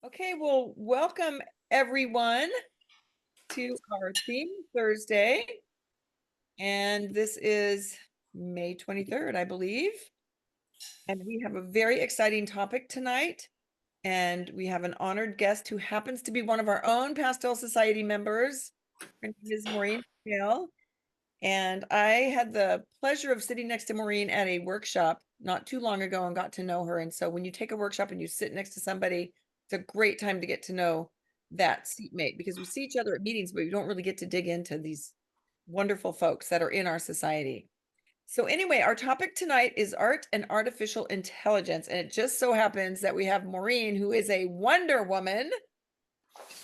Okay, well, welcome everyone to our theme Thursday. And this is May 23rd, I believe. And we have a very exciting topic tonight. And we have an honored guest who happens to be one of our own Pastel Society members. Her name is Maureen McHale. And I had the pleasure of sitting next to Maureen at a workshop not too long ago and got to know her. And so when you take a workshop and you sit next to somebody, it's a great time to get to know that seatmate because we see each other at meetings, but we don't really get to dig into these wonderful folks that are in our society. So anyway, our topic tonight is art and artificial intelligence. And it just so happens that we have Maureen, who is a Wonder Woman.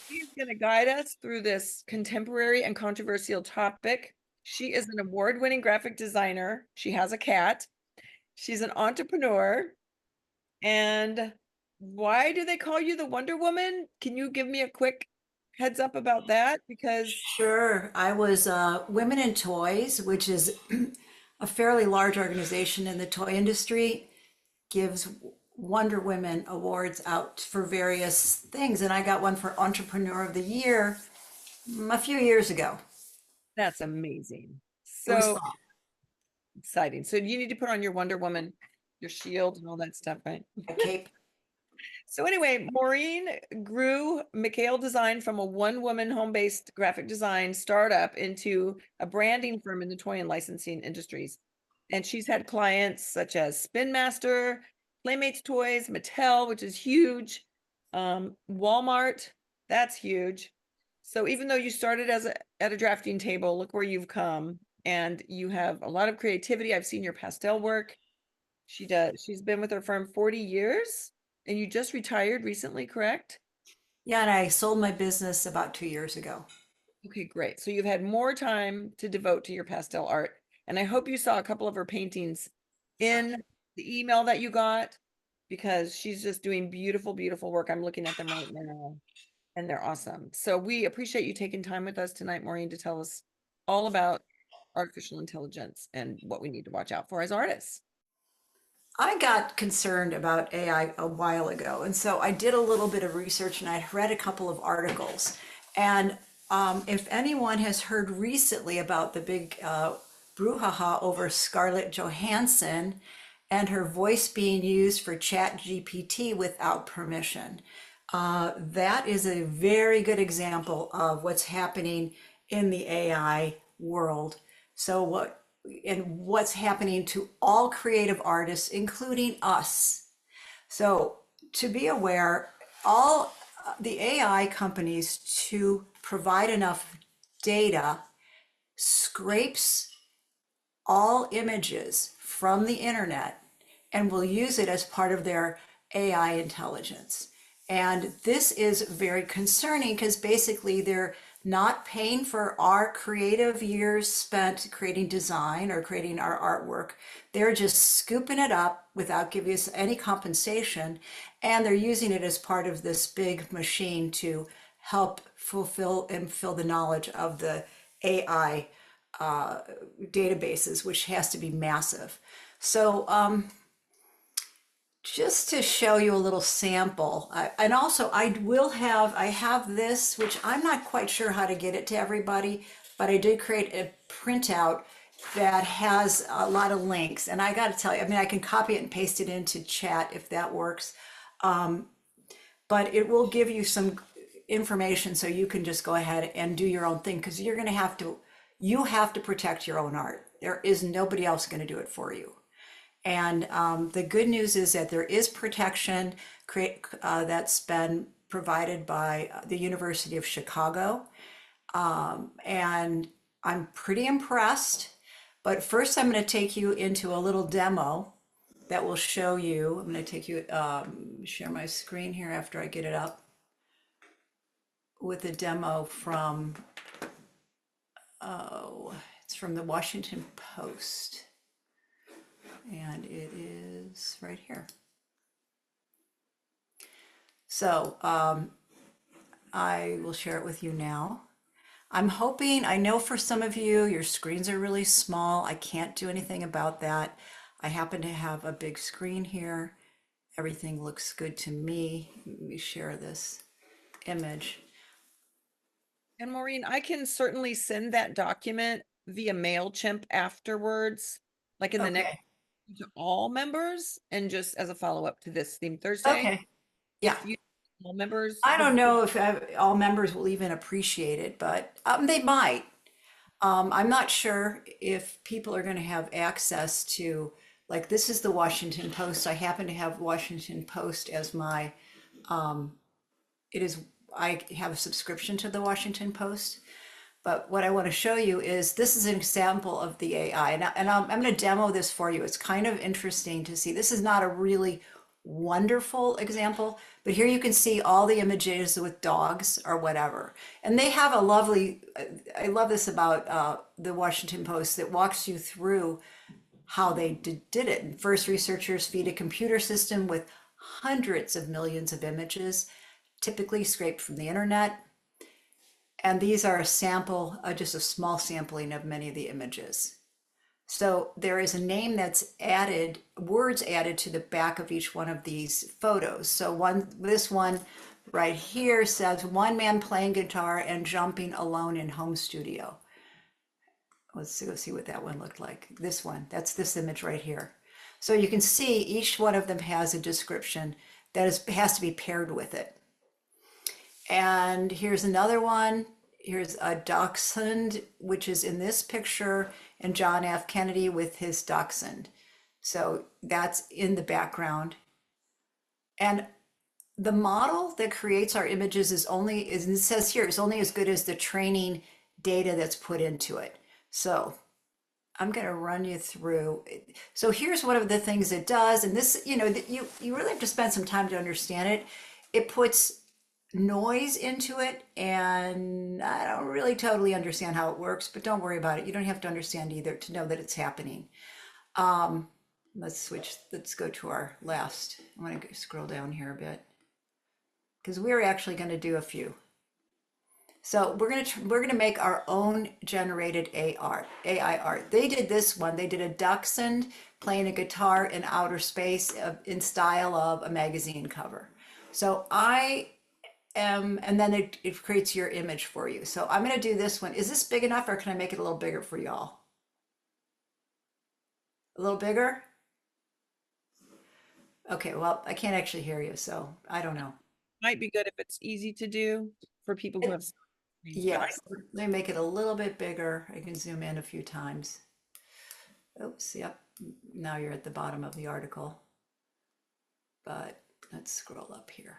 She's going to guide us through this contemporary and controversial topic. She is an award-winning graphic designer. She has a cat. She's an entrepreneur. And why do they call you the Wonder Woman? Can you give me a quick heads up about that? Because Sure. I was Women in Toys, which is a fairly large organization in the toy industry, gives Wonder Women awards out for various things. And I got one for Entrepreneur of the Year a few years ago. that's amazing. It was So fun. exciting. So you need to put on your Wonder Woman, your shield and all that stuff, right? A cape. So anyway, Maureen grew McHale Design from a one-woman home-based graphic design startup into a branding firm in the toy and licensing industries. And she's had clients such as Spin Master, Playmates Toys, Mattel, which is huge, Walmart, that's huge. So even though you started at a drafting table, look where you've come. And you have a lot of creativity. I've seen your pastel work. She's been with her firm 40 years. And you just retired recently, correct? Yeah, and I sold my business about 2 years ago. Okay, great. So you've had more time to devote to your pastel art. And I hope you saw a couple of her paintings in the email that you got because she's just doing beautiful, beautiful work. I'm looking at them right now and they're awesome. So we appreciate you taking time with us tonight, Maureen, to tell us all about artificial intelligence and what we need to watch out for as artists. I got concerned about AI a while ago, and so I did a little bit of research and I'd read a couple of articles. And if anyone has heard recently about the big brouhaha over Scarlett Johansson and her voice being used for Chat GPT without permission, that is a very good example of what's happening in the AI world. So what's happening to all creative artists, including us. So to be aware, all the AI companies to provide enough data scrapes all images from the internet and will use it as part of their AI intelligence. And this is very concerning because basically they're not paying for our creative years spent creating design or creating our artwork. They're just scooping it up without giving us any compensation. And they're using it as part of this big machine to help fulfill and fill the knowledge of the AI databases, which has to be massive. So just to show you a little sample, and also I have this, which I'm not quite sure how to get it to everybody, but I did create a printout that has a lot of links. And I got to tell you, I mean, I can copy it and paste it into chat if that works. But it will give you some information so you can just go ahead and do your own thing because you have to protect your own art. There is nobody else going to do it for you. And the good news is that there is protection that's been provided by the University of Chicago. And I'm pretty impressed. But first, I'm going to take you into a little demo that will show you. I'm going to take you, share my screen here after I get it up with a demo from, oh, it's from the Washington Post. And it is right here. So I will share it with you now. I'm hoping, I know for some of you, your screens are really small. I can't do anything about that. I happen to have a big screen here everything looks good to me. Let me share this image. And Maureen, I can certainly send that document via MailChimp afterwards, like in the next Okay. to all members, and just as a follow-up to this theme Thursday. Okay. Yeah. If you all members I would, don't know if all members will even appreciate it, but they might. I'm not sure if people are going to have access to, like, this is the Washington Post. I happen to have Washington Post as my, it is, I have a subscription to the Washington Post. But what I want to show you is this is an example of the AI. I'm going to demo this for you. It's kind of interesting to see. This is not a really wonderful example, but here you can see all the images with dogs or whatever. And they have a lovely, I love this about the Washington Post that walks you through how they did it. And first, researchers feed a computer system with hundreds of millions of images, typically scraped from the internet. And these are a sample, just a small sampling of many of the images. So there is a name that's added, words added to the back of each one of these photos. So this one right here says one man playing guitar and jumping alone in home studio. Let's go see what that one looked like. This one, that's this image right here. So you can see each one of them has a description that has to be paired with it. And here's another one. Here's a dachshund, which is in this picture, and John F. Kennedy with his dachshund. So that's in the background. And the model that creates our images is it says here, is only as good as the training data that's put into it. So I'm going to run you through. So here's one of the things it does. And this, you really have to spend some time to understand it. It puts noise into it, and I don't really totally understand how it works, but don't worry about it. You don't have to understand either to know that it's happening. Let's go to our last. I'm going to scroll down here a bit because we're actually going to do a few. So we're going to make our own generated AI art. They did this one. They did a dachshund playing a guitar in outer space in style of a magazine cover. So and then it creates your image for you. So I'm going to do this one. Is this big enough, or can I make it a little bigger for y'all? A little bigger? Okay, well, I can't actually hear you, so I don't know. might be good if it's easy to do for people who have screens, but Yes, let me make it a little bit bigger. I can zoom in a few times. Oops, yep. Now you're at the bottom of the article. But let's scroll up here.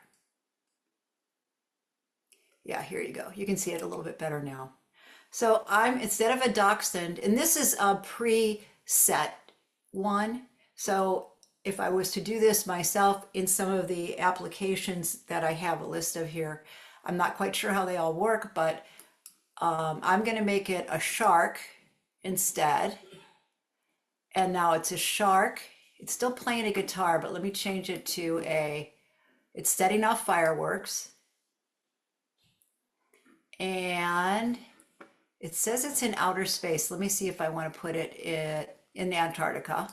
Yeah, here you go. You can see it a little bit better now. So instead of a dachshund, and this is a preset one. So if I was to do this myself in some of the applications that I have a list of here, I'm not quite sure how they all work, but I'm going to make it a shark instead. And now it's a shark. It's still playing a guitar, but let me change it to it's setting off fireworks. And it says it's in outer space. Let me see if I want to put it in Antarctica.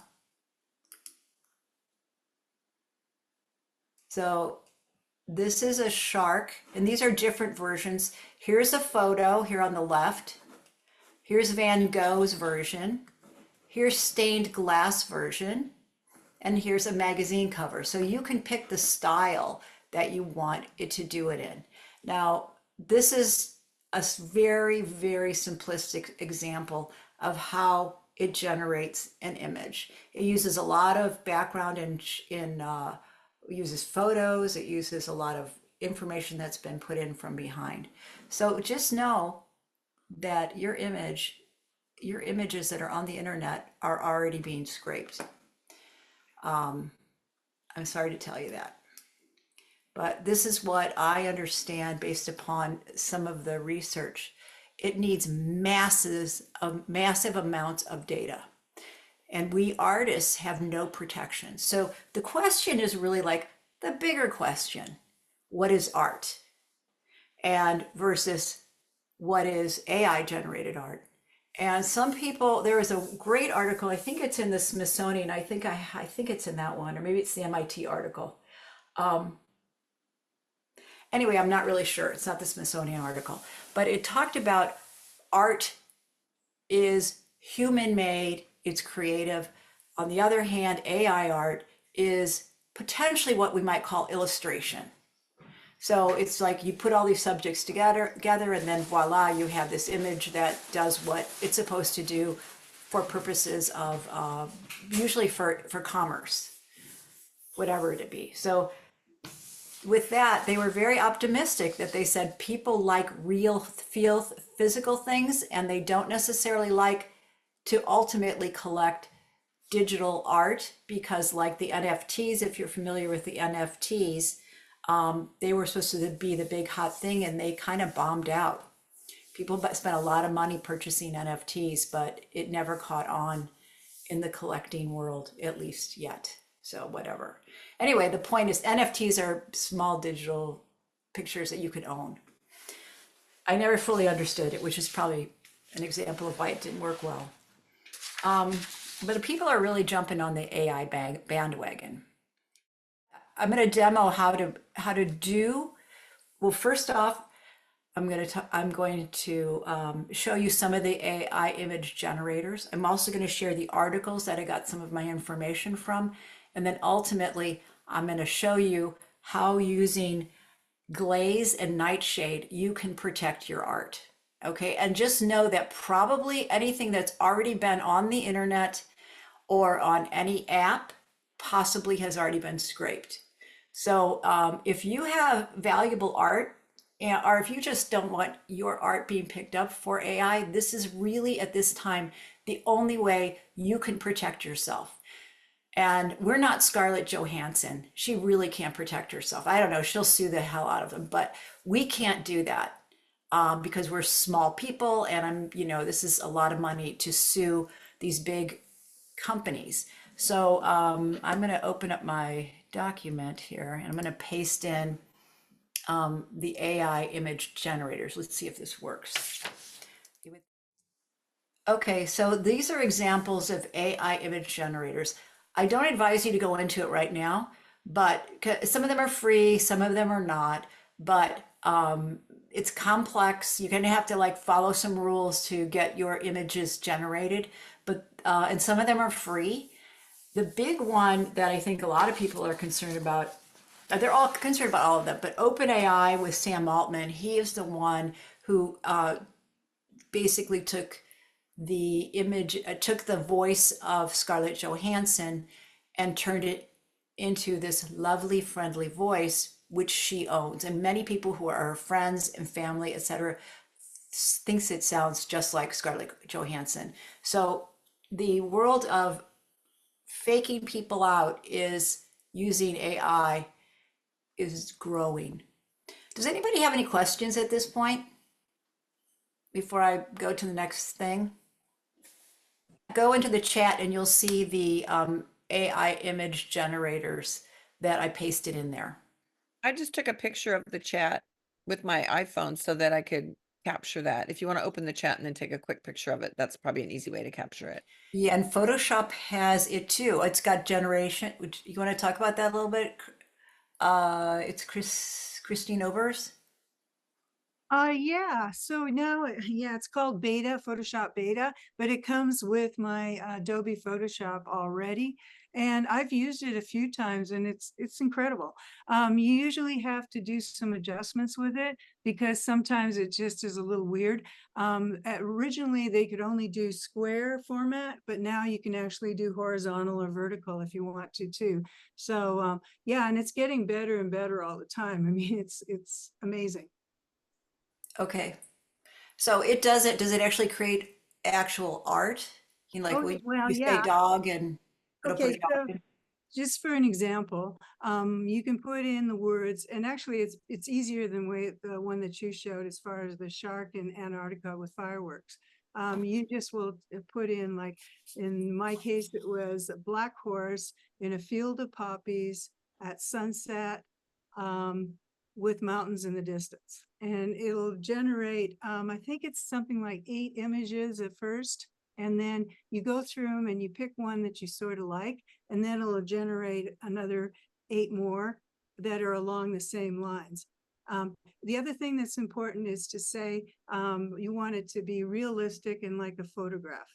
So this is a shark, and these are different versions. Here's a photo here on the left. Here's Van Gogh's version. Here's stained glass version. And here's a magazine cover. So you can pick the style that you want it to do it in. Now, this is a very, very simplistic example of how it generates an image. It uses a lot of background and uses photos. It uses a lot of information that's been put in from behind. So just know that your images that are on the internet are already being scraped. I'm sorry to tell you that. But this is what I understand based upon some of the research. It needs massive amounts of data. And we artists have no protection. So the question is really like the bigger question: what is art? And versus what is AI generated art? And some people, there was a great article, I think it's in the Smithsonian, I think it's in that one, or maybe it's the MIT article. Um, anyway, I'm not really sure. It's not the Smithsonian article, but it talked about art is human made, it's creative. On the other hand, AI art is potentially what we might call illustration. So it's like you put all these subjects together, and then voila, you have this image that does what it's supposed to do for purposes of usually for commerce, whatever it be. So with that, they were very optimistic that they said people like real feel physical things, and they don't necessarily like to ultimately collect digital art because, like the NFTs, if you're familiar with the NFTs, they were supposed to be the big hot thing, and they kind of bombed out. People spent a lot of money purchasing NFTs, but it never caught on in the collecting world, at least yet. So whatever. Anyway, the point is NFTs are small digital pictures that you could own. I never fully understood it, which is probably an example of why it didn't work well. But the people are really jumping on the AI bandwagon. I'm going to demo how to do. Well, first off, I'm going to show you some of the AI image generators. I'm also going to share the articles that I got some of my information from, and then ultimately I'm going to show you how using glaze and nightshade you can protect your art. Okay, and just know that probably anything that's already been on the internet or on any app possibly has already been scraped. So if you have valuable art, or if you just don't want your art being picked up for AI, this is really at this time the only way you can protect yourself. And we're not Scarlett Johansson. She really can't protect herself. I don't know, she'll sue the hell out of them, but we can't do that because we're small people. And this is a lot of money to sue these big companies. So I'm going to open up my document here, and I'm going to paste in the AI image generators. Let's see if this works. Okay, so these are examples of AI image generators. I don't advise you to go into it right now, but some of them are free, some of them are not, but it's complex. You're gonna have to like follow some rules to get your images generated, but and some of them are free. The big one that I think a lot of people are concerned about, they're all concerned about all of them, but OpenAI with Sam Altman, he is the one who basically took the image, took the voice of Scarlett Johansson and turned it into this lovely, friendly voice, which she owns. And many people who are her friends and family, etc., thinks it sounds just like Scarlett Johansson. So the world of faking people out is using AI is growing. Does anybody have any questions at this point before I go to the next thing? Go into the chat and you'll see the AI image generators that I pasted in there. I just took a picture of the chat with my iPhone so that I could capture that. If you want to open the chat and then take a quick picture of it, that's probably an easy way to capture it. Yeah, and Photoshop has it too. It's got generation. You want to talk about that a little bit? It's Christine Overs. Yeah. So now, yeah, it's called Beta, Photoshop Beta, but it comes with my Adobe Photoshop already, and I've used it a few times, and it's incredible. You usually have to do some adjustments with it because sometimes it just is a little weird. Originally, they could only do square format, but now you can actually do horizontal or vertical if you want to too. So yeah, and it's getting better and better all the time. I mean, it's amazing. Okay, so it does it. Does it actually create actual art? Like Oh, well, we say yeah. dog and it'll put Okay, a dog so in. just for an example, you can put in the words, and actually it's easier than the one that you showed as far as the shark in Antarctica with fireworks. You just will put in, like in my case, it was a black horse in a field of poppies at sunset, with mountains in the distance. and it'll generate, I think it's something like 8 images at first. And then you go through them and you pick one that you sort of like, and then it'll generate another 8 more that are along the same lines. The other thing that's important is to say you want it to be realistic and like a photograph.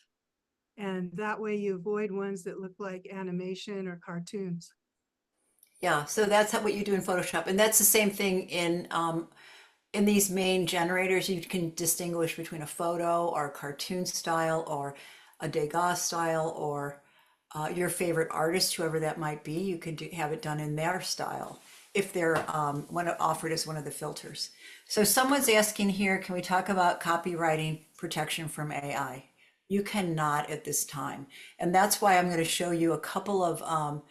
And that way you avoid ones that look like animation or cartoons. Yeah, so that's what you do in Photoshop, and that's the same thing in these main generators. You can distinguish between a photo or a cartoon style or a Degas style or your favorite artist, whoever that might be. You can have it done in their style if they're offered as one of the filters. So someone's asking here, can we talk about copywriting protection from AI? You cannot at this time, and that's why I'm going to show you a couple of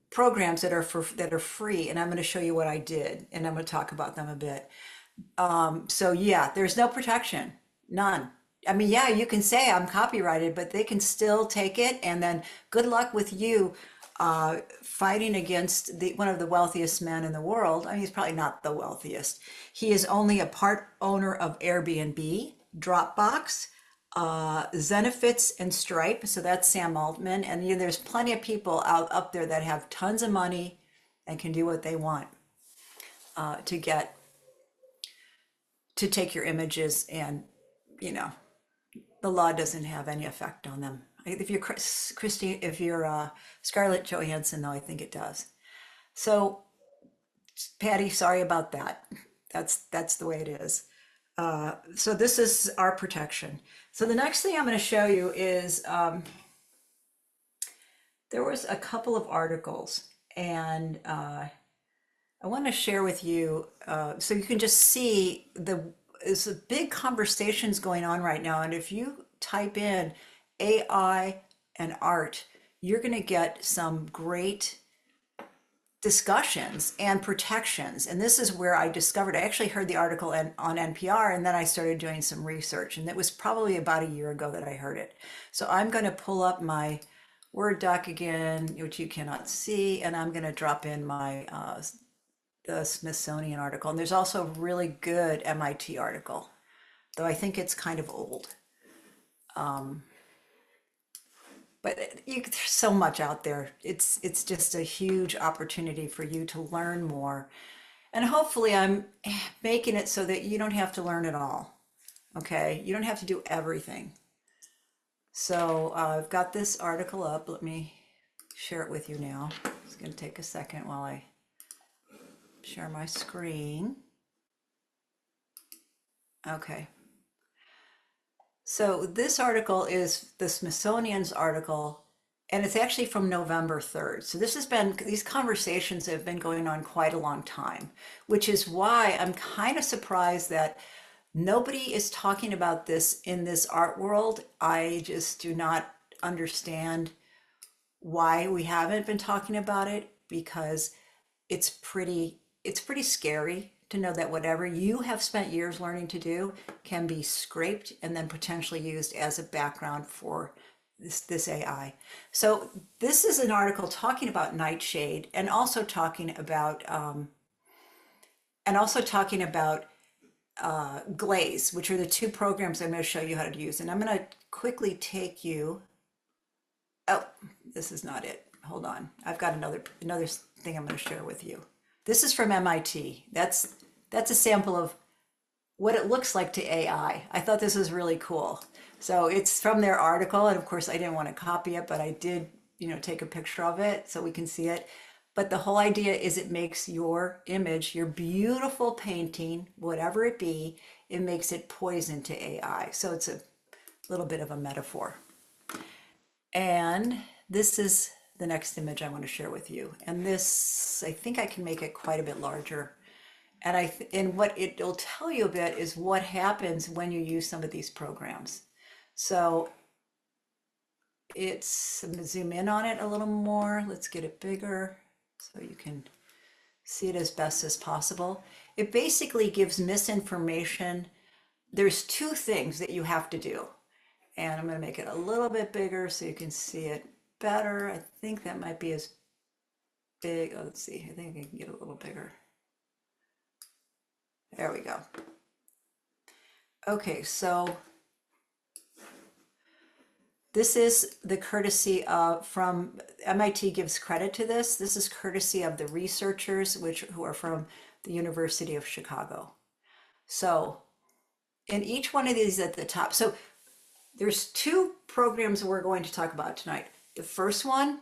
programs that are free, and I'm going to show you what I did, and I'm going to talk about them a bit. So yeah, there's no protection, none. I mean, yeah, you can say I'm copyrighted, but they can still take it, and then good luck with you fighting against one of the wealthiest men in the world. I mean, he's probably not the wealthiest. He is only a part owner of Airbnb, Dropbox, Zenefits, and Stripe. So that's Sam Altman, and there's plenty of people up there that have tons of money and can do what they want to take your images, and you know the law doesn't have any effect on them. If you're Christine, if you're Scarlett Johansson, though, I think it does. So Patty, sorry about that. That's the way it is. So this is our protection. So the next thing I'm going to show you is there was a couple of articles, and I want to share with you so you can just see there's a big conversations going on right now. And if you type in AI and art, you're going to get some great discussions and protections. And this is where I discovered, I actually heard the article on NPR, and then I started doing some research. And it was probably about a year ago that I heard it. So I'm going to pull up my Word doc again, which you cannot see, and I'm going to drop in my the Smithsonian article. And there's also a really good MIT article, though I think it's kind of old. But there's so much out there. It's just a huge opportunity for you to learn more. And hopefully I'm making it so that you don't have to learn it all. Okay, you don't have to do everything. So I've got this article up. Let me share it with you now. It's going to take a second while I share my screen. Okay. So this article is the Smithsonian's article, and it's actually from November 3rd. So these conversations have been going on quite a long time, which is why I'm kind of surprised that nobody is talking about this in this art world. I just do not understand why we haven't been talking about it, because it's pretty scary to know that whatever you have spent years learning to do can be scraped and then potentially used as a background for this AI. So this is an article talking about Nightshade, and also talking about Glaze, which are the two programs I'm going to show you how to use. And I'm going to quickly take you. Oh, this is not it. Hold on. I've got another thing I'm going to share with you. This is from MIT. That's a sample of what it looks like to AI. I thought this was really cool. So it's from their article, and of course I didn't want to copy it, but I did, take a picture of it so we can see it. But the whole idea is it makes your image, your beautiful painting, whatever it be, it makes it poison to AI. So it's a little bit of a metaphor. And this is the next image I want to share with you. And this, I think I can make it quite a bit larger. And what it'll tell you a bit is what happens when you use some of these programs. So I'm going to zoom in on it a little more. Let's get it bigger so you can see it as best as possible. It basically gives misinformation. There's two things that you have to do. And I'm going to make it a little bit bigger so you can see it better. I think that might be as big. Oh, let's see. I think I can get a little bigger. There we go. Okay, so this is the courtesy of from MIT gives credit to this. This is courtesy of the researchers who are from the University of Chicago. So in each one of these at the top, so there's two programs we're going to talk about tonight. The first one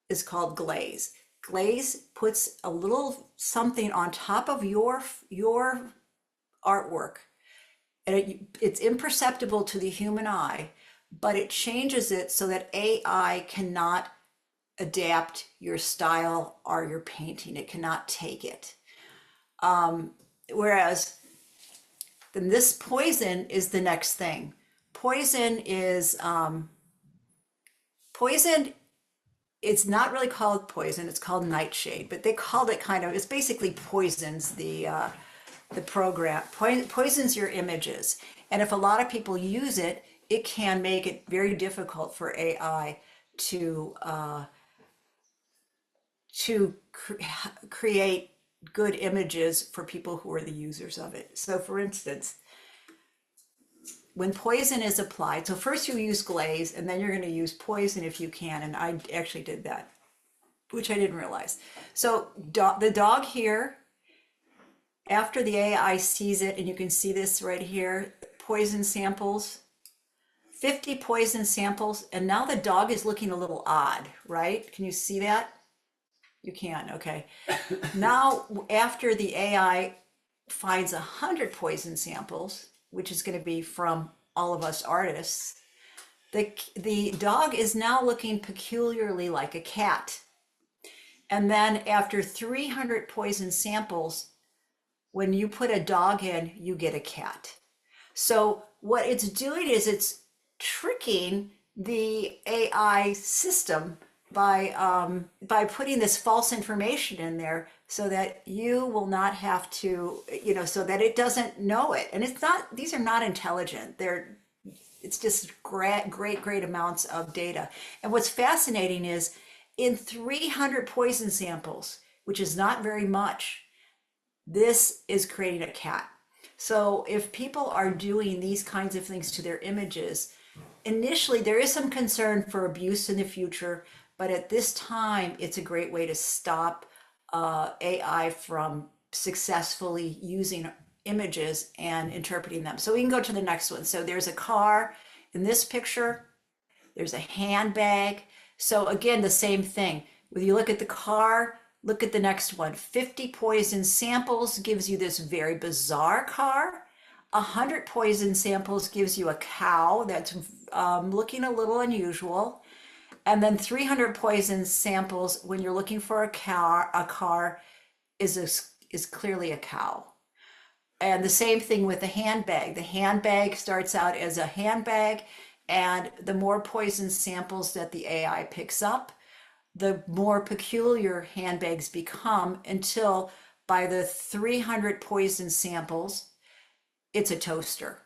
is called Glaze. Glaze puts a little something on top of your artwork, and it's imperceptible to the human eye, but it changes it so that AI cannot adapt your style or your painting. It cannot take it. Whereas then this poison is the next thing. Poison. It's not really called poison. It's called nightshade, but they called it kind of. It's basically poisons the program. Poisons your images, and if a lot of people use it, it can make it very difficult for AI to create good images for people who are the users of it. So, for instance, when poison is applied, so first you use glaze and then you're going to use poison if you can, and I actually did that, which I didn't realize. So the dog here, after the AI sees it, and you can see this right here, poison samples, 50 poison samples, and now the dog is looking a little odd, right? Can you see that? You can, okay. Now, after the AI finds 100 poison samples, which is going to be from all of us artists, the dog is now looking peculiarly like a cat. And then after 300 poison samples, when you put a dog in, you get a cat. So what it's doing is it's tricking the AI system by putting this false information in there so that you will not have to, so that it doesn't know it. And it's not, these are not intelligent. It's just great amounts of data. And what's fascinating is in 300 poison samples, which is not very much, this is creating a cat. So if people are doing these kinds of things to their images, initially there is some concern for abuse in the future, but at this time, it's a great way to stop AI from successfully using images and interpreting them. So we can go to the next one. So there's a car in this picture. There's a handbag. So again, the same thing. When you look at the car, look at the next one. 50 poison samples gives you this very bizarre car. 100 poison samples gives you a cow that's looking a little unusual. And then 300 poison samples, when you're looking for a car is clearly a cow. And the same thing with the handbag. The handbag starts out as a handbag, and the more poison samples that the AI picks up, the more peculiar handbags become, until by the 300 poison samples, it's a toaster.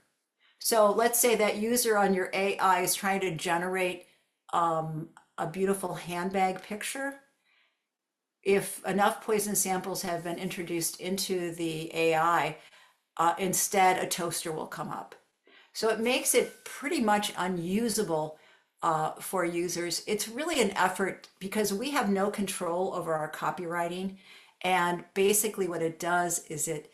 So let's say that user on your AI is trying to generate a beautiful handbag picture. If enough poison samples have been introduced into the AI, instead a toaster will come up. So it makes it pretty much unusable for users. It's really an effort because we have no control over our copywriting. And basically what it does is it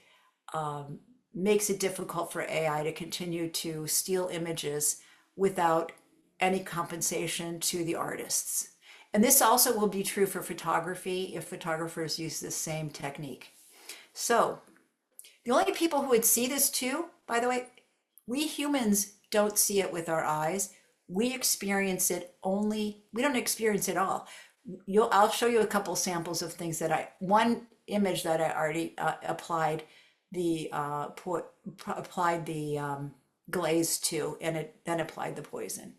makes it difficult for AI to continue to steal images without any compensation to the artists. And this also will be true for photography if photographers use the same technique. So the only people who would see this too, by the way, we humans don't see it with our eyes. We experience it only, we don't experience it all. I'll show you a couple samples of things one image that I already applied the glaze to, and it then applied the poison.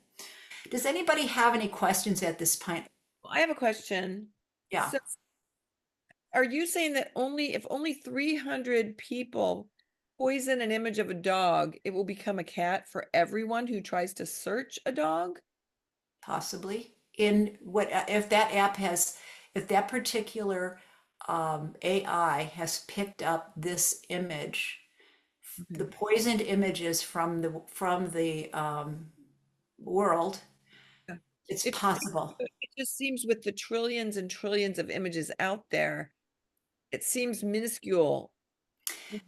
Does anybody have any questions at this point? I have a question. Yeah. So are you saying that if only 300 people poison an image of a dog, it will become a cat for everyone who tries to search a dog? Possibly. If that particular AI has picked up this image the Okay. poisoned images from the world. Yeah. It's It possible. it just seems with the trillions and trillions of images out there, it seems minuscule.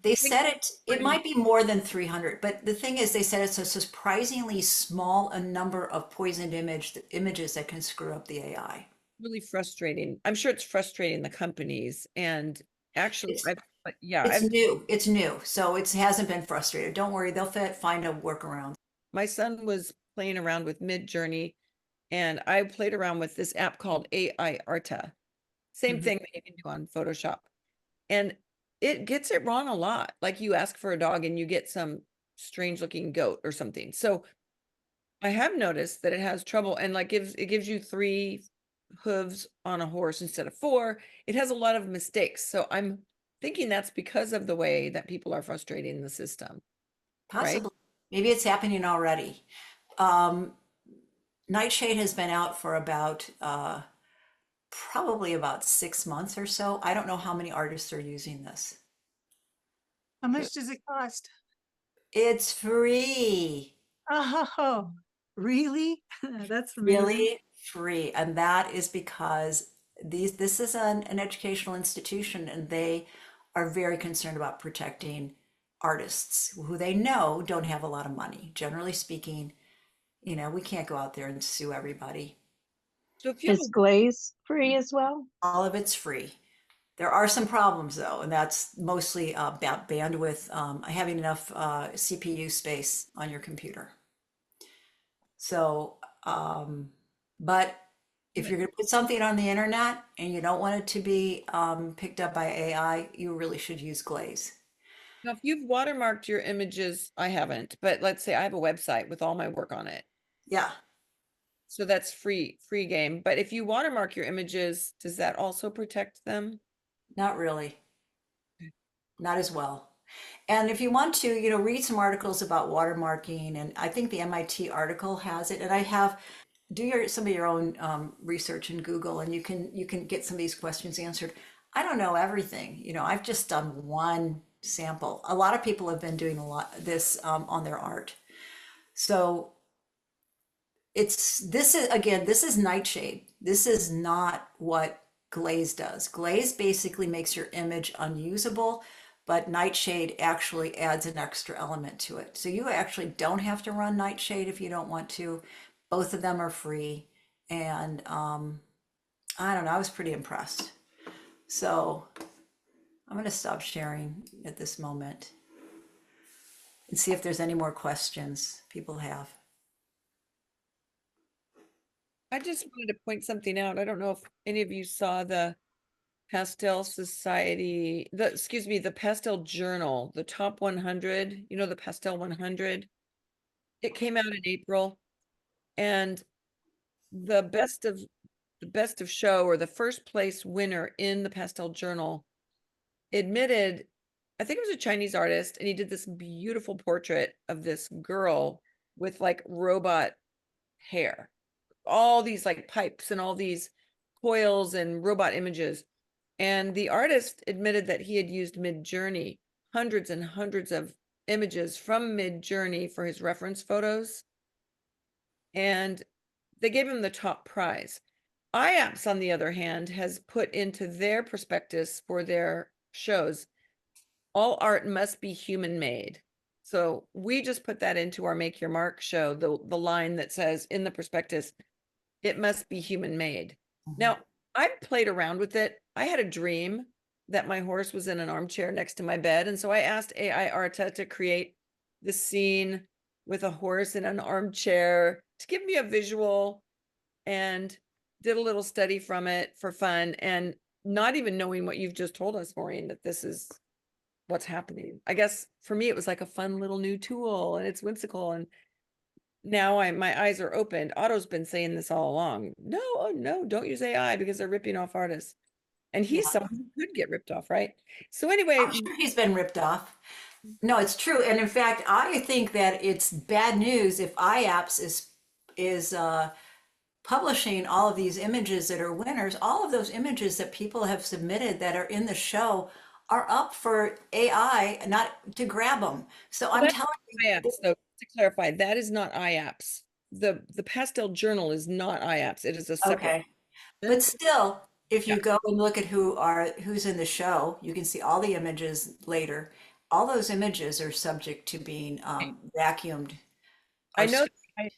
They Think said it pretty might be more than 300, but the thing is, they said it's a surprisingly small a number of poisoned images that can screw up the AI. really frustrating. I'm sure it's frustrating the companies and actually It's but yeah, it's new. It's new, so it hasn't been frustrated. Don't worry, they'll find a workaround. my son was playing around with Mid Journey and I played around with this app called AI Arta. Same Mhm. thing that you can do on Photoshop. And it gets it wrong a lot. Like you ask for a dog and you get some strange looking goat or something. So I have noticed that it has trouble and like gives you three hooves on a horse instead of four. It has a lot of mistakes. So I'm thinking that's because of the way that people are frustrating the system, right? Possibly, maybe it's happening already. Um, Nightshade has been out for about probably about 6 months or so. I don't know how many artists are using this. How much does it cost? It's free. Oh, really? That's amazing. Really free. And that is because this is an educational institution and they are very concerned about protecting artists who they know don't have a lot of money. Generally speaking, we can't go out there and sue everybody. So if you have Is glaze free as well? All of it's free. There are some problems though, and that's mostly bandwidth, having enough CPU space on your computer. So, but if you're going to put something on the internet and you don't want it to be picked up by AI, you really should use Glaze. now if you've watermarked your images, I haven't, but let's say I have a website with all my work on it. Yeah, So that's free game. But if you watermark your images, does that also protect them? not really, not as well. And if you want to, read some articles about watermarking, and I think the MIT article has it. And I have some of your own research in Google, and you can get some of these questions answered. I don't know everything. I've just done one sample. A lot of people have been doing a lot this on their art. So this is Nightshade. This is not what Glaze does. Glaze basically makes your image unusable, but Nightshade actually adds an extra element to it. So you actually don't have to run Nightshade if you don't want to. Both of them are free, and I don't know. I was pretty impressed. So I'm going to stop sharing at this moment and see if there's any more questions people have. I just wanted to point something out. I don't know if any of you saw the Pastel Society, the Pastel Journal, the top 100, the Pastel 100. It came out in April and the best of show or the first place winner in the Pastel Journal admitted, I think it was a Chinese artist, and he did this beautiful portrait of this girl with like robot hair, all these like pipes and all these coils and robot images. And the artist admitted that he had used Mid Journey, hundreds and hundreds of images from Mid Journey for his reference photos. And they gave him the top prize. IAPS, on the other hand, has put into their prospectus for their shows, all art must be human made. So we just put that into our Make Your Mark show, the line that says in the prospectus, it must be human made. Mhm. Now, I played around with it. I had a dream that my horse was in an armchair next to my bed. And so I asked AI Arta to create the scene with a horse in an armchair to give me a visual, and did a little study from it for fun, and not even knowing what you've just told us, Maureen, that this is what's happening. I guess for me, it was like a fun little new tool and it's whimsical. And now my eyes are opened. Otto's been saying this all along. No, oh no, don't use AI because they're ripping off artists. And he's Yeah, someone who could get ripped off, right? So anyway, I'm sure he's been ripped off. No, it's true. And in fact, I think that it's bad news if IAPS is publishing all of these images that are winners. All of those images that people have submitted that are in the show are up for AI, not to grab them. So Well, I'm that's telling you, IAPS, though, to clarify, that is not IAPS. The Pastel Journal is not IAPS. It is a separate. okay. But still, if Yeah. you go and look at who's in the show, you can see all the images later. All those images are subject to being vacuumed I or know,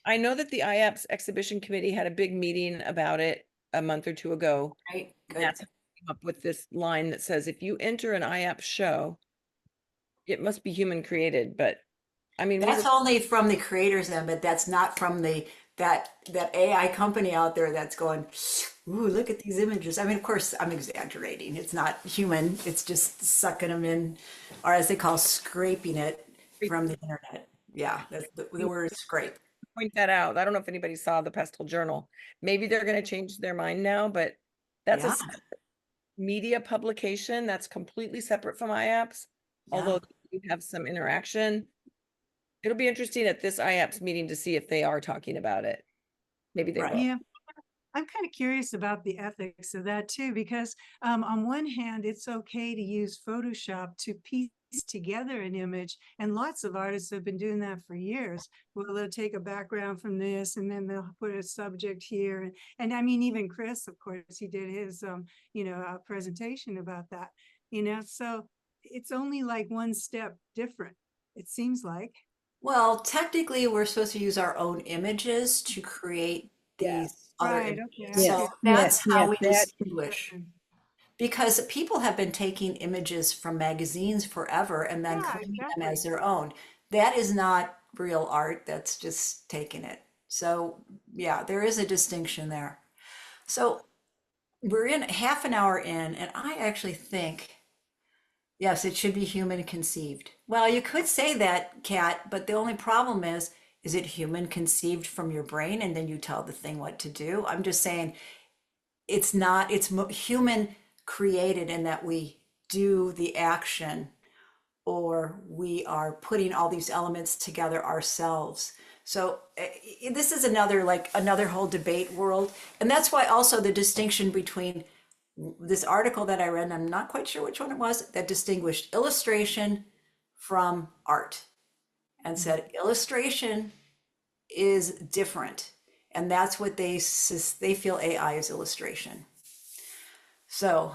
I know that the IAPS exhibition committee had a big meeting about it a month or two ago. right. And Good. that's how we came up with this line that says, if you enter an IAPS show, it must be human created. But I mean, we That's were, only from the creators then, but that's not from that AI company out there that's going, ooh, look at these images. I mean, of course, I'm exaggerating. It's not human. It's just sucking them in, or as they call scraping it from the internet. Yeah, that's the word is scrape. point that out. I don't know if anybody saw the Pastel Journal. Maybe they're going to change their mind now, but that's a Yeah, media publication that's completely separate from IAPS, yeah, although you have some interaction. It'll be interesting at this IAPS meeting to see if they are talking about it. Maybe they right. will. Yeah, I'm kind of curious about the ethics of that too, because on one hand, it's okay to use Photoshop to piece together an image, and lots of artists have been doing that for years. Well, they'll take a background from this, and then they'll put a subject here, and I mean, even Chris, of course, he did his presentation about that. So it's only like one step different. It seems like. Well, technically, we're supposed to use our own images to create Yeah. these other Right. images. Okay. I So see. Yes, yes, that's how yes, we that, distinguish. Mm. Because people have been taking images from magazines forever and then Yeah. claiming them Exactly. as their own. That is not real art, that's just taking it. So, yeah, there is a distinction there. So, we're in half an hour in, and I actually think, yes, it should be human conceived. Well, you could say that, Kat, but the only problem is it human conceived from your brain and then you tell the thing what to do? I'm just saying it's not, human created in that we do the action or we are putting all these elements together ourselves. So this is another whole debate world. And that's why also the distinction between this article that I read, and I'm not quite sure which one it was, that distinguished illustration from art and said illustration is different. And that's what they feel AI is illustration. So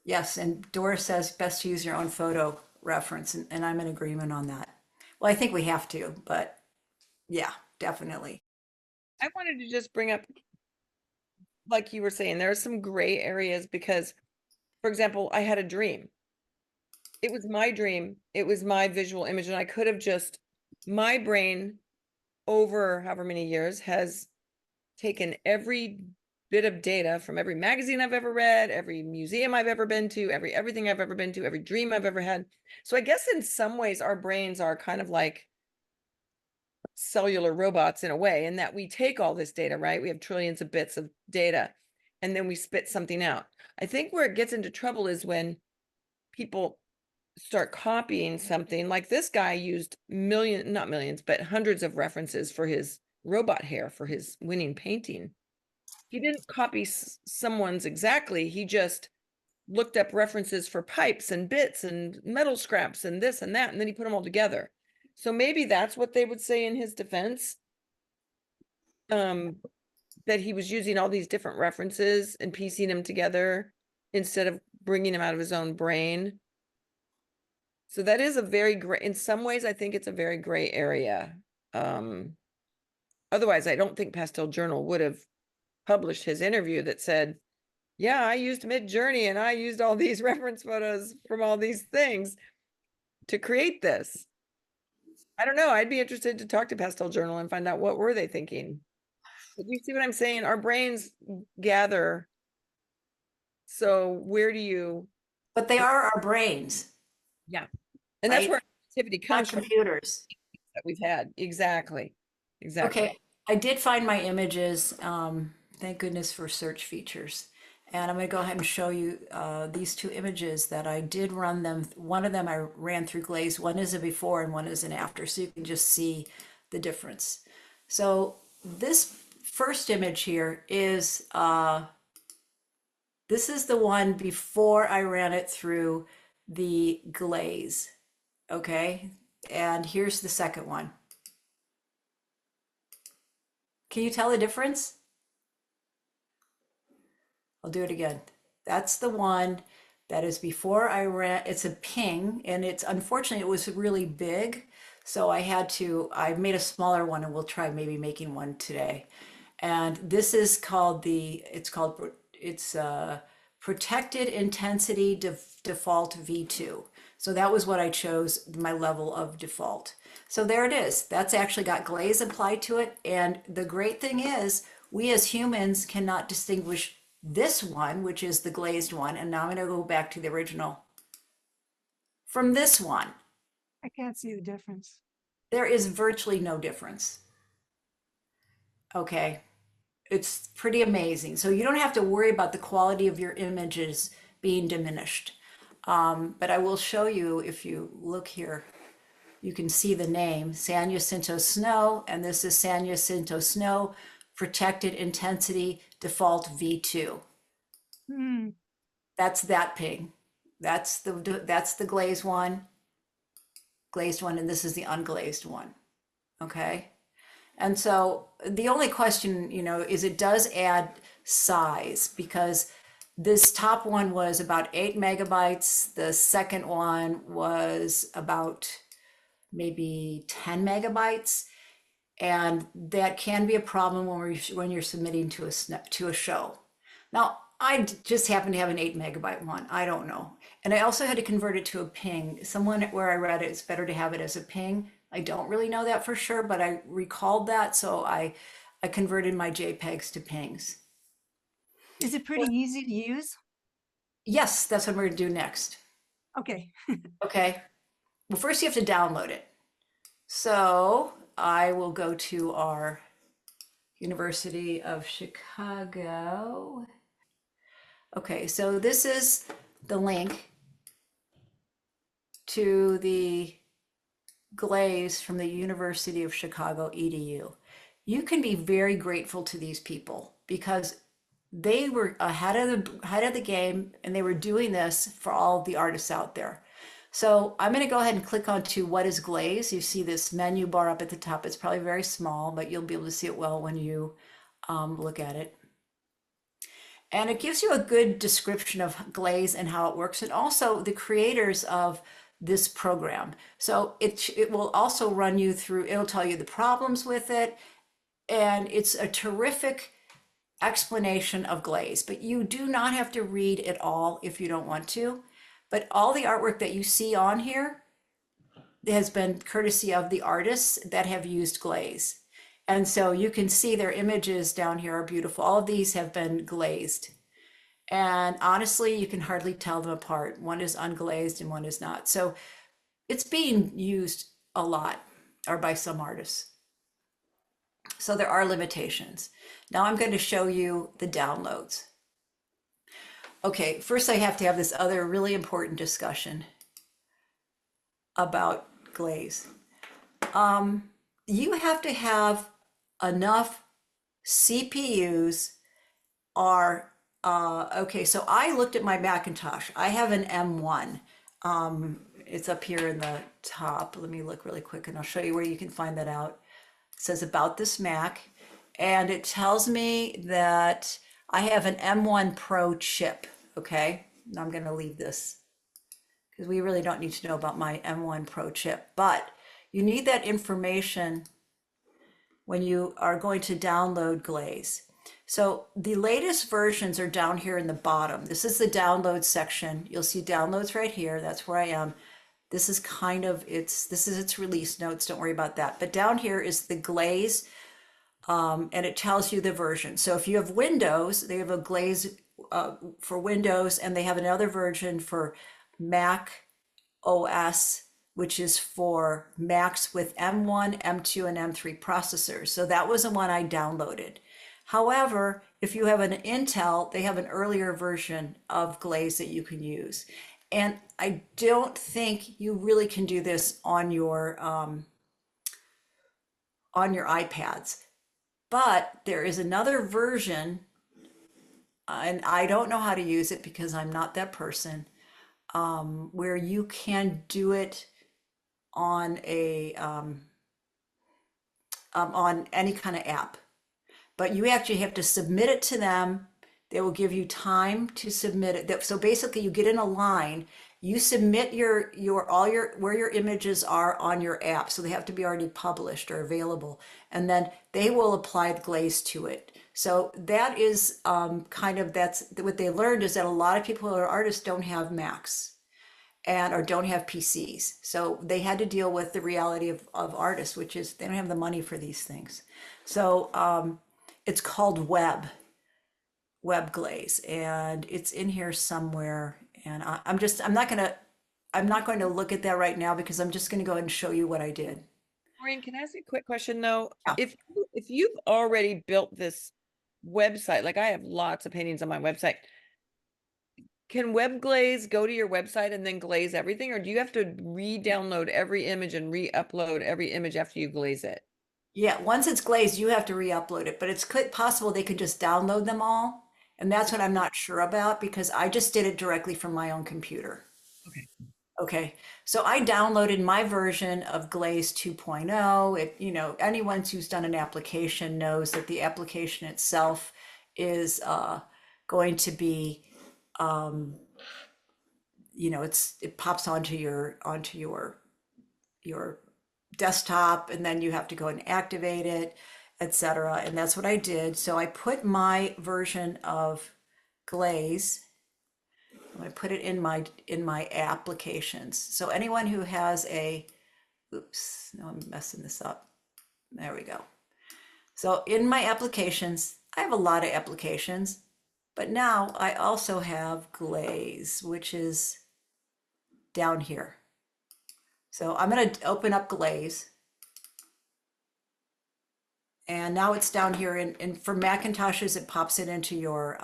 yes, and Doris says best to use your own photo reference, and I'm in agreement on that. Well, I think we have to, but yeah, definitely. I wanted to just bring up, like you were saying, there are some gray areas because, for example, I had a dream. It was my dream. It was my visual image, and I could have just, my brain over however many years has taken every bit of data from every magazine I've ever read, every museum I've ever been to, everything I've ever been to, every dream I've ever had. So I guess in some ways our brains are kind of like cellular robots in a way, in that we take all this data, right? We have trillions of bits of data, and then we spit something out. I think where it gets into trouble is when people start copying something. Like this guy used not millions, but hundreds of references for his robot hair for his winning painting. He didn't copy someone's exactly. He just looked up references for pipes and bits and metal scraps and this and that, and then he put them all together. So maybe that's what they would say in his defense, um, that he was using all these different references and piecing them together instead of bringing them out of his own brain. So that is a very gray, in some ways, I think it's a very gray area. Um, Otherwise, I don't think Pastel Journal would have published his interview that said, yeah, I used Mid Journey and I used all these reference photos from all these things to create this. I don't know. I'd be interested to talk to Pastel Journal and find out what were they thinking. But you see what I'm saying? Our brains gather. So where do you, But they are our brains, yeah. And that's right? where creativity Not comes from computers. that we've had. Exactly. Exactly. Okay, I did find my images. Thank goodness for search features. And I'm going to go ahead and show you these two images that I did run them. One of them I ran through Glaze. One is a before and one is an after, so you can just see the difference. So this first image here is This is the one before I ran it through the glaze. Okay. And here's the second one. Can you tell the difference? I'll do it again. That's the one that is before I ran. It's a ping, and it's unfortunately it was really big. So I made a smaller one, and we'll try maybe making one today. And this is it's protected intensity default V2. So that was what I chose, my level of default. So there it is. That's actually got glaze applied to it. And the great thing is we as humans cannot distinguish this one, which is the glazed one. And now I'm going to go back to the original from this one. I can't see the difference. There is virtually no difference. Okay. It's pretty amazing. So you don't have to worry about the quality of your images being diminished. But I will show you, if you look here, you can see the name, San Jacinto Snow, and this is San Jacinto Snow Protected Intensity Default V2. Hmm. That's that ping. That's the glazed one, and this is the unglazed one. Okay. And so the only question, is it does add size, because this top one was about 8 megabytes. The second one was about maybe 10 megabytes. And that can be a problem when you're submitting to a show. Now, just happen to have an 8 megabyte one. I don't know. And I also had to convert it to a ping. Where I read it's better to have it as a ping. I don't really know that for sure, but I recalled that. So I converted my JPEGs to pings. Is it pretty easy to use? Yes, that's what we're gonna do next. Okay. Okay. Well, first you have to download it. So I will go to our University of Chicago. Okay, so this is the link to the glaze from the University of Chicago EDU. You can be very grateful to these people because they were ahead of the game, and they were doing this for all the artists out there. So I'm going to go ahead and click on to what is glaze. You see this menu bar up at the top. It's probably very small, but you'll be able to see it well when you look at it. And it gives you a good description of glaze and how it works, and also the creators of this program. So it will also run you through, it'll tell you the problems with it, and it's a terrific explanation of glaze, but you do not have to read it all if you don't want to. But all the artwork that you see on here has been courtesy of the artists that have used glaze. And so you can see their images down here are beautiful. All of these have been glazed. And honestly, you can hardly tell them apart. One is unglazed and one is not. So it's being used a lot, or by some artists. So there are limitations. Now I'm going to show you the downloads. Okay, first I have to have this other really important discussion about glaze. You have to have enough CPUs or okay, so I looked at my Macintosh. I have an M1. It's up here in the top. Let me look really quick and I'll show you where you can find that out. It says about this Mac, and it tells me that I have an M1 Pro chip. Okay, now I'm going to leave this because we really don't need to know about my M1 Pro chip, but you need that information when you are going to download glaze. So the latest versions are down here in the bottom. This is the download section. You'll see downloads right here. That's where I am. This is its release notes. Don't worry about that. But down here is the glaze, and it tells you the version. So if you have Windows, they have a glaze for Windows, and they have another version for Mac OS, which is for Macs with M1, M2, and M3 processors. So that was the one I downloaded. However, if you have an Intel, they have an earlier version of glaze that you can use. And I don't think you really can do this on your iPads. But there is another version and I don't know how to use it because I'm not that person, where you can do it on a on any kind of app, but you actually have to submit it to them. They will give you time to submit it. So basically, you get in a line, you submit your all your where your images are on your app, so they have to be already published or available, and then they will apply the glaze to it. So that is kind of that's what they learned is that a lot of people who are artists don't have Macs and or don't have PCs. So they had to deal with the reality of artists, which is they don't have the money for these things. So it's called web glaze, and it's in here somewhere. And I'm not going to look at that right now because I'm just going to go ahead and show you what I did. Maureen, can I ask you a quick question though? Yeah. If you've already built this website, like I have lots of paintings on my website, can web glaze go to your website and then glaze everything, or do you have to re-download every image and re-upload every image after you glaze it? Yeah, once it's glazed, you have to re-upload it, but it's possible they could just download them all. And that's what I'm not sure about because I just did it directly from my own computer. Okay. Okay, so I downloaded my version of Glaze 2.0. Anyone who's done an application knows that the application itself is going to be, it pops onto your desktop, and then you have to go and activate it, etc. And that's what I did. So I put my version of Glaze. I put it in my applications. So anyone who has oops, no, I'm messing this up. There we go. So in my applications, I have a lot of applications, but now I also have Glaze, which is down here. So I'm going to open up Glaze. And now it's down here, and for Macintoshes, it pops it into your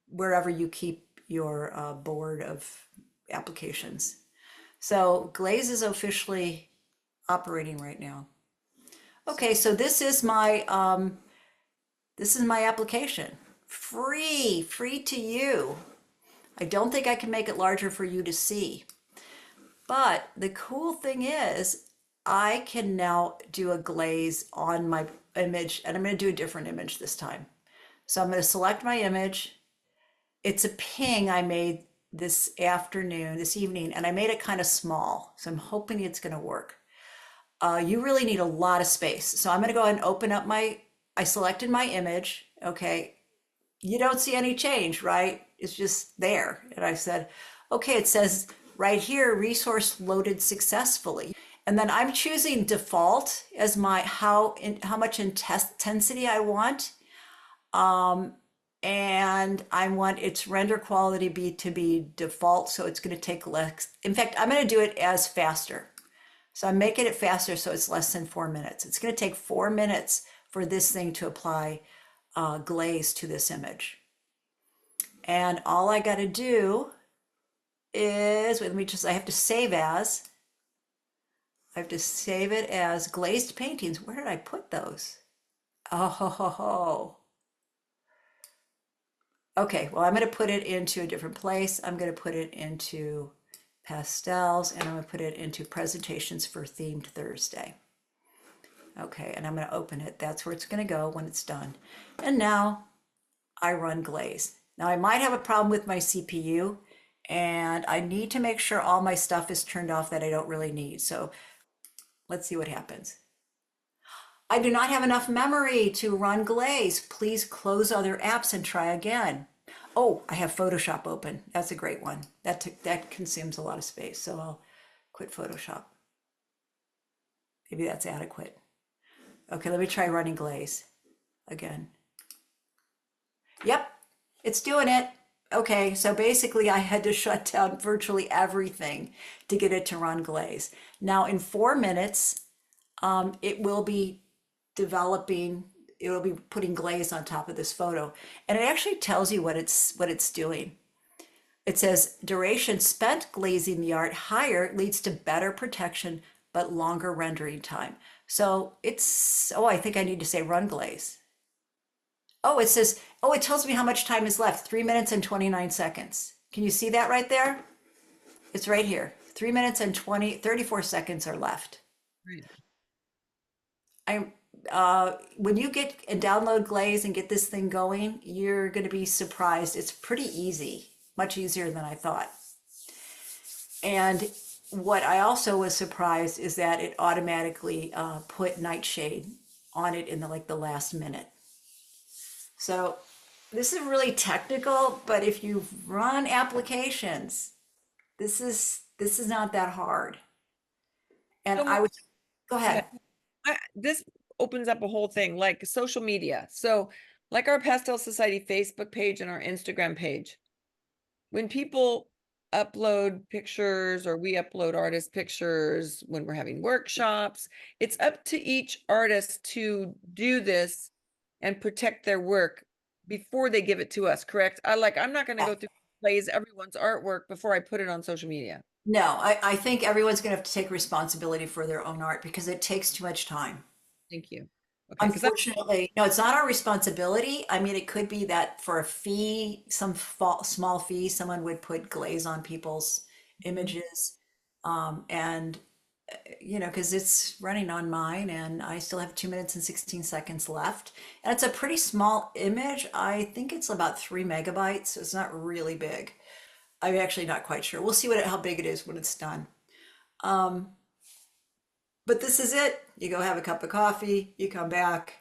wherever you keep your board of applications. So Glaze is officially operating right now. Okay, so this is my application, free to you. I don't think I can make it larger for you to see, but the cool thing is I can now do a glaze on my image, and I'm going to do a different image this time. So I'm going to select my image. It's a ping I made this evening, and I made it kind of small. So I'm hoping it's going to work. You really need a lot of space. So I'm going to go ahead and open up I selected my image. Okay. You don't see any change, right? It's just there. And I said, okay, it says right here, resource loaded successfully. And then I'm choosing default as how much intensity I want. And I want its render quality to be default. So it's going to take less. In fact, I'm going to do it as faster. So I'm making it faster so it's less than 4 minutes. It's going to take 4 minutes for this thing to apply glaze to this image. And all I got to do is, I have to save as. I have to save it as glazed paintings. Where did I put those? Oh. Okay, well, I'm going to put it into a different place. I'm going to put it into pastels, and I'm going to put it into presentations for themed Thursday. Okay, and I'm going to open it. That's where it's going to go when it's done. And now I run glaze. Now I might have a problem with my CPU, and I need to make sure all my stuff is turned off that I don't really need. So let's see what happens. I do not have enough memory to run glaze. Please close other apps and try again. Oh, I have Photoshop open. That's a great one. That consumes a lot of space. So I'll quit Photoshop. Maybe that's adequate. Okay, let me try running glaze again. Yep, it's doing it. Okay, so basically I had to shut down virtually everything to get it to run glaze. Now in 4 minutes, it will be putting glaze on top of this photo. And it actually tells you what it's doing. It says duration spent glazing the art higher leads to better protection, but longer rendering time. So I think I need to say run glaze. Oh, it says, oh, it tells me how much time is left. 3 minutes and 29 seconds. Can you see that right there? It's right here. 3 minutes and 34 seconds are left. Right. I when you get and download Glaze and get this thing going, you're going to be surprised. It's pretty easy, much easier than I thought. And what I also was surprised is that it automatically put Nightshade on it in the last minute. So this is really technical, but if you run applications, this is not that hard. And So I would go yeah, ahead. this opens up a whole thing like social media. So, like our Pastel Society Facebook page and our Instagram page, when people upload pictures or we upload artist pictures when we're having workshops, it's up to each artist to do this and protect their work before they give it to us, correct? I'm not going to go through plays everyone's artwork before I put it on social media. No, I think everyone's going to have to take responsibility for their own art because it takes too much time. Thank you. Okay, because Unfortunately, no, it's not our responsibility. I mean, it could be that for a fee, small fee, someone would put glaze on people's images. And, because it's running on mine and I still have 2 minutes and 16 seconds left. And it's a pretty small image. I think it's about 3 megabytes, so it's not really big. I'm actually not quite sure. We'll see how big it is when it's done. But this is it. You go have a cup of coffee, you come back,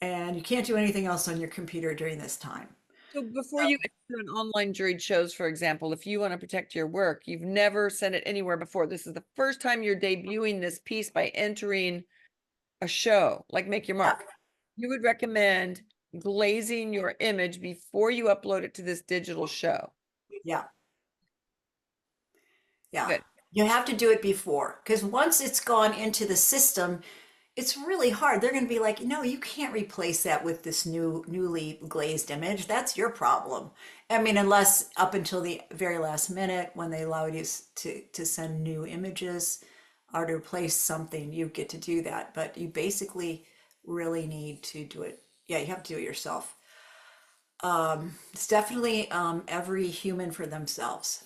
and you can't do anything else on your computer during this time. so before you enter an online juried shows, for example, if you want to protect your work, you've never sent it anywhere before. This is the first time you're debuting this piece by entering a show, like Make Your Mark. You would recommend glazing your image before you upload it to this digital show. Yeah, yeah. Good. You have to do it before because once it's gone into the system, it's really hard. They're going to be like, no, you can't replace that with this newly glazed image. That's your problem. I mean, unless up until the very last minute when they allow you to send new images or to replace something, you get to do that. But you basically really need to do it. Yeah, you have to do it yourself. It's definitely every human for themselves.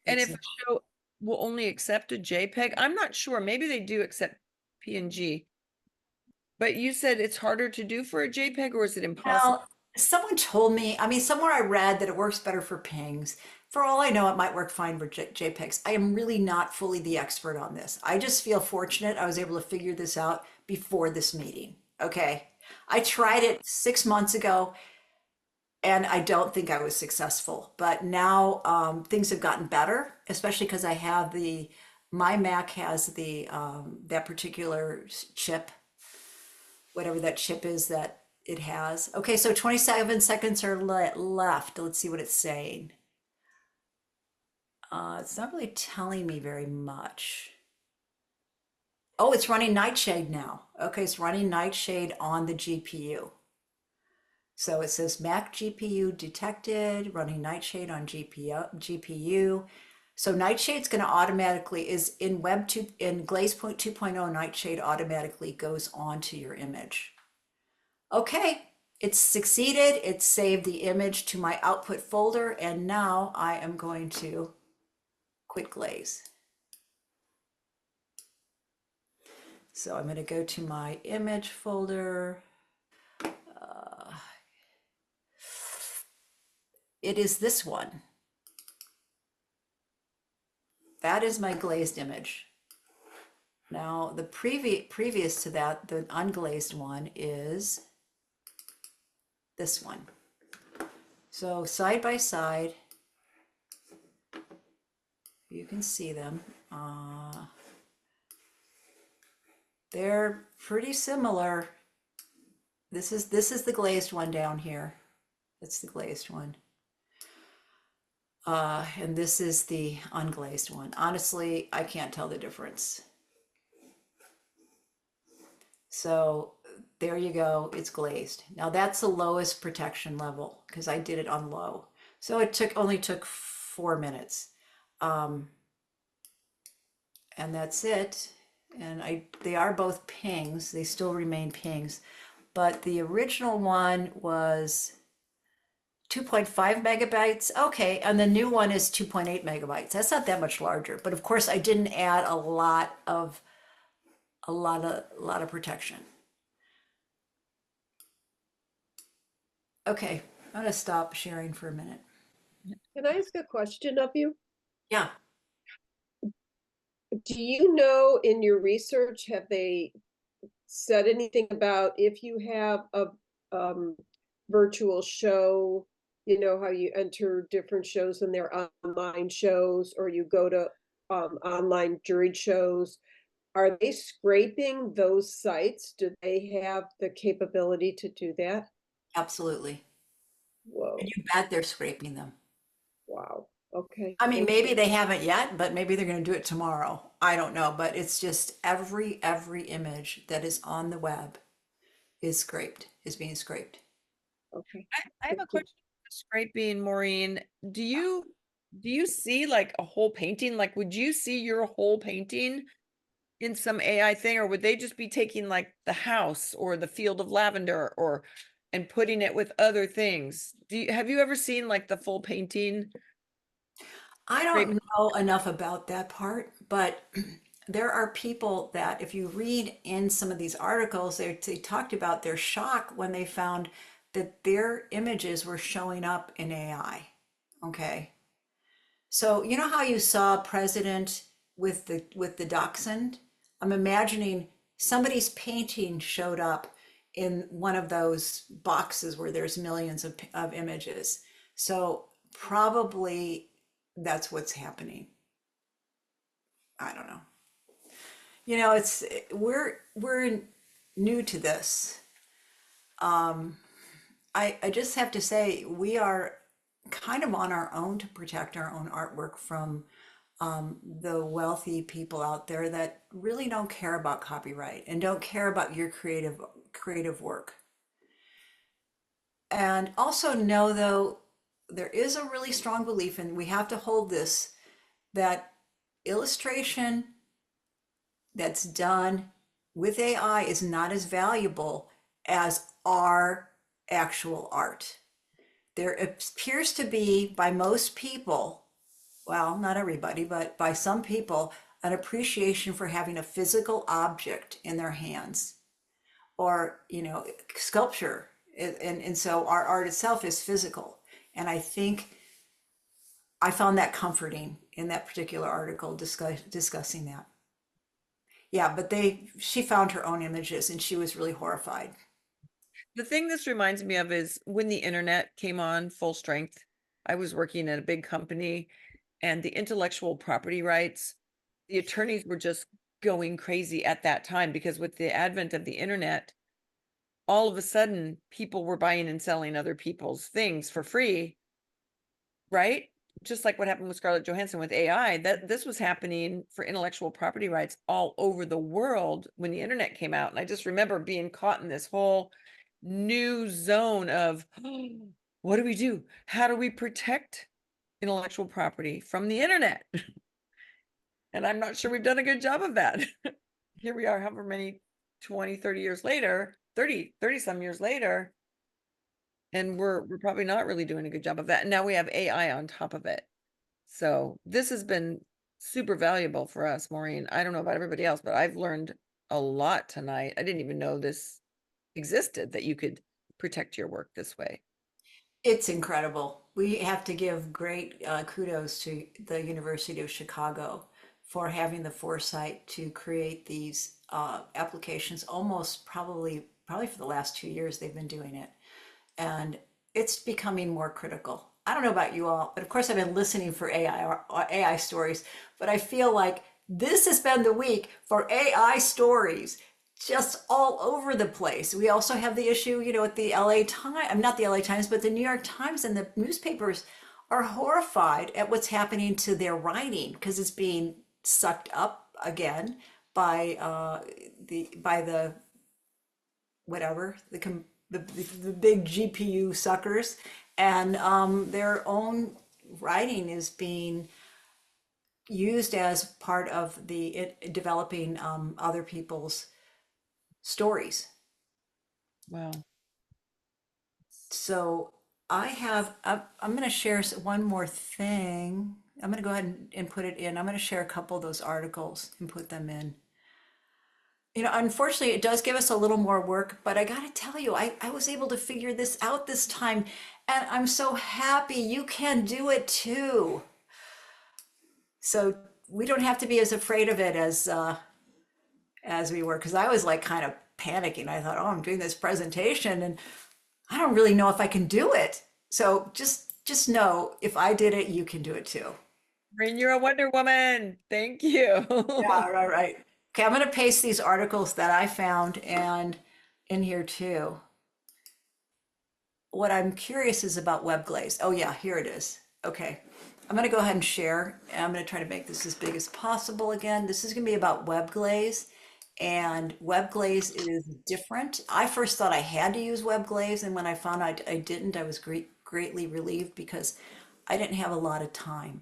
And It's if a show will only accept a JPEG, I'm not sure. Maybe they do accept PNG. But you said it's harder to do for a JPEG, or is it impossible? Well, someone told me, I mean, somewhere I read that it works better for pings. For all I know, it might work fine for JPEGs. I am really not fully the expert on this. I just feel fortunate I was able to figure this out before this meeting. Okay. I tried it 6 months ago and I don't think I was successful. But now things have gotten better, especially because my Mac has that particular chip, whatever that chip is that it has. Okay, so 27 seconds are left. Let's see what it's saying. It's not really telling me very much. Oh, it's running Nightshade now. Okay, it's running Nightshade on the GPU. So it says Mac GPU detected, running Nightshade on GPU. So Nightshade's going to automatically is in in Glaze 2.0, Nightshade automatically goes onto your image. Okay, it's succeeded. It saved the image to my output folder, and now I am going to quit Glaze. So I'm going to go to my image folder. It is this one. That is my glazed image. Now the previous to that, the unglazed one is this one. So side by side, you can see them. They're pretty similar. This is the glazed one down here. That's the glazed one. And this is the unglazed one. Honestly, I can't tell the difference. So there you go, it's glazed. Now that's the lowest protection level because I did it on low. So it only took 4 minutes. And that's it. And they are both pings, they still remain pings, but the original one was 2.5 megabytes. Okay, and the new one is 2.8 megabytes. That's not that much larger, but of course I didn't add a lot of protection. Okay, I'm gonna stop sharing for a minute. Can I ask a question of you? Yeah, Do you know in your research, have they said anything about if you have a virtual show, you know, how you enter different shows and they're online shows, or you go to online juried shows, are they scraping those sites? Do they have the capability to do that? absolutely. And Whoa, you bet they're scraping them. wow. Okay, I mean, thank maybe you. they haven't yet, but maybe they're going to do it tomorrow. I don't know, but it's just every image that is on the web is scraped, is being scraped. Okay, I have thank a you. question for scraping, Maureen. Do you see like a whole painting? Like, would you see your whole painting in some AI thing, or would they just be taking like the house or the field of lavender or and putting it with other things? Have you ever seen like the full painting? I Scrape? don't know enough about that part, but there are people that, if you read in some of these articles, they talked about their shock when they found that their images were showing up in AI. Okay. So you know how you saw president with the dachshund? I'm imagining somebody's painting showed up in one of those boxes where there's millions of images. So probably that's what's happening. I don't know. You know, it's we're new to this. I just have to say we are kind of on our own to protect our own artwork from the wealthy people out there that really don't care about copyright and don't care about your creative work. And also know though, there is a really strong belief, and we have to hold this, that illustration that's done with AI is not as valuable as our actual art. There appears to be, by most people, well, not everybody, but by some people, an appreciation for having a physical object in their hands or, sculpture. And so our art itself is physical. And I think I found that comforting in that particular article discussing that. Yeah, but she found her own images and she was really horrified. The thing this reminds me of is when the internet came on full strength. I was working at a big company, and the intellectual property rights, the attorneys were just going crazy at that time because with the advent of the internet, all of a sudden people were buying and selling other people's things for free, right? Just like what happened with Scarlett Johansson with AI, that this was happening for intellectual property rights all over the world when the internet came out. And I just remember being caught in this whole new zone of what do we do? How do we protect intellectual property from the internet? And I'm not sure we've done a good job of that. Here we are, however many 20, 30 years later, 30 some years later, and we're probably not really doing a good job of that. And now we have AI on top of it. So this has been super valuable for us, Maureen. I don't know about everybody else, but I've learned a lot tonight. I didn't even know this existed, that you could protect your work this way. It's incredible. We have to give great kudos to the University of Chicago for having the foresight to create these applications. Almost probably for the last 2 years they've been doing it, and it's becoming more critical. I don't know about you all, but of course I've been listening for AI stories, but I feel like this has been the week for AI stories just all over the place. We also have the issue, at the LA Times, I'm not the LA Times, but the New York Times and the newspapers are horrified at what's happening to their writing because it's being sucked up again by the whatever the big GPU suckers, and their own writing is being used as part of the developing other people's stories. Wow. So I'm going to share one more thing. I'm going to go ahead and put it in. I'm going to share a couple of those articles and put them in. You know, unfortunately, it does give us a little more work, but I got to tell you, I was able to figure this out this time, and I'm so happy you can do it too. So we don't have to be as afraid of it as we were, because I was like kind of panicking. I thought, oh, I'm doing this presentation and I don't really know if I can do it. So just know if I did it, you can do it too. Maureen, you're a Wonder Woman. Thank you. Yeah, right, right. Okay, I'm going to paste these articles that I found and in here too. What I'm curious is about web glaze. Oh yeah, here it is. Okay. I'm going to go ahead and share. And I'm going to try to make this as big as possible again. This is going to be about web glaze. And web glaze is different. I first thought I had to use web glaze, and when I found out I didn't, I was greatly relieved because I didn't have a lot of time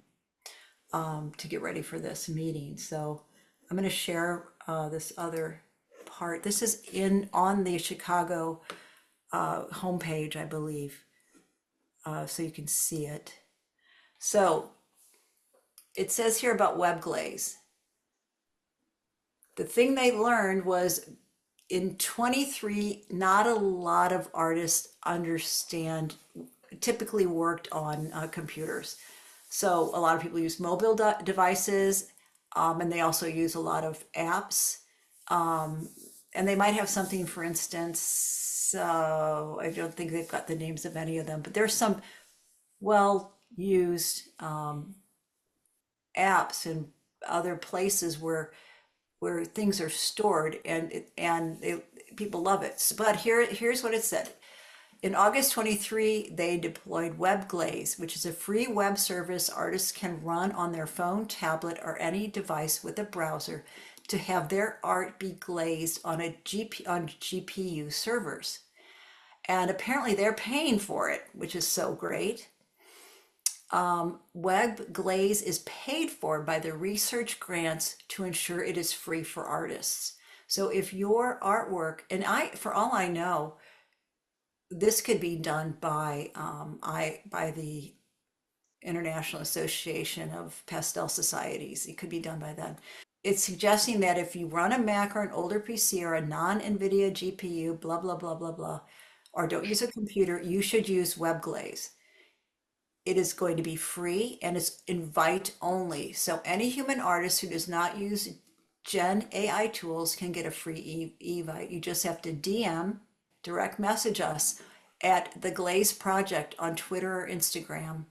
to get ready for this meeting. So I'm going to share this other part. This is on the Chicago homepage, I believe, so you can see it. So it says here about web glaze. The thing they learned was in 23, not a lot of artists typically worked on computers. So a lot of people use mobile devices, and they also use a lot of apps. And they might have something, for instance, I don't think they've got the names of any of them, but there's some well-used apps and other places where things are stored, and people love it. But here's what it said. In August 23, they deployed WebGlaze, which is a free web service artists can run on their phone, tablet, or any device with a browser to have their art be glazed on GPU servers. And apparently they're paying for it, which is so great. WebGlaze is paid for by the research grants to ensure it is free for artists. So if your artwork, and for all I know, this could be done by the International Association of Pastel Societies. It could be done by them. It's suggesting that if you run a Mac or an older PC or a non-NVIDIA GPU, blah, blah, blah, blah, blah, or don't use a computer, you should use WebGlaze. It is going to be free and it's invite only. So any human artist who does not use Gen AI tools can get a free invite. You just have to direct message us at the Glaze Project on Twitter or Instagram,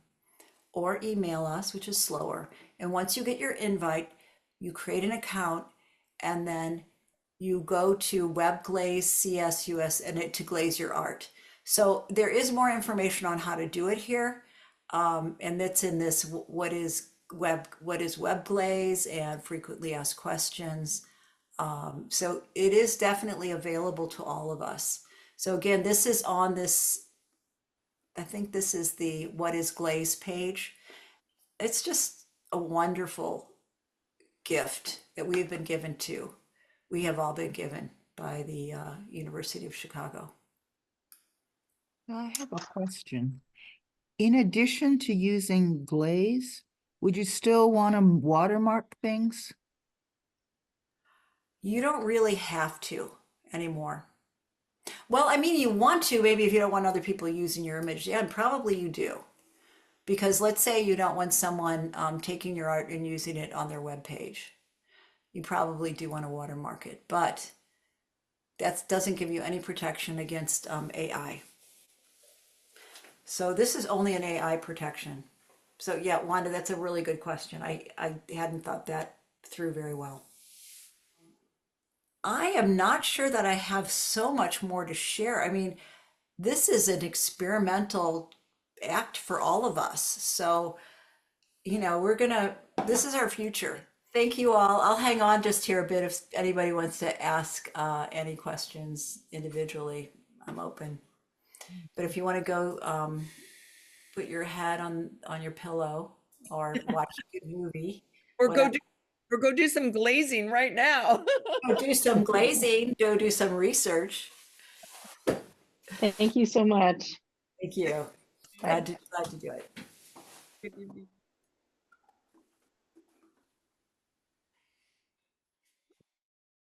or email us, which is slower. And once you get your invite, you create an account and then you go to WebGlaze CSUS and to glaze your art. So there is more information on how to do it here. And that's in this what is WebGlaze and frequently asked questions. So it is definitely available to all of us. So again, this is on this, I think this is the What is Glaze page. It's just a wonderful gift that we have all been given by the University of Chicago. I have a question. In addition to using glaze, would you still want to watermark things? You don't really have to anymore. Well, I mean, you want to, maybe if you don't want other people using your image, yeah, and probably you do. Because let's say you don't want someone taking your art and using it on their webpage. You probably do want to watermark it, but that doesn't give you any protection against AI. So this is only an AI protection. So yeah, Wanda, that's a really good question. I hadn't thought that through very well. I am not sure that I have so much more to share. I mean, this is an experimental act for all of us. So, you know, this is our future. Thank you all. I'll hang on just here a bit if anybody wants to ask any questions individually. I'm open. But if you want to go put your head on your pillow or watch a good movie, Or whatever. go do some glazing right now. Go do some glazing, go do some research. Thank you so much. Thank you. Glad to do it. Good evening.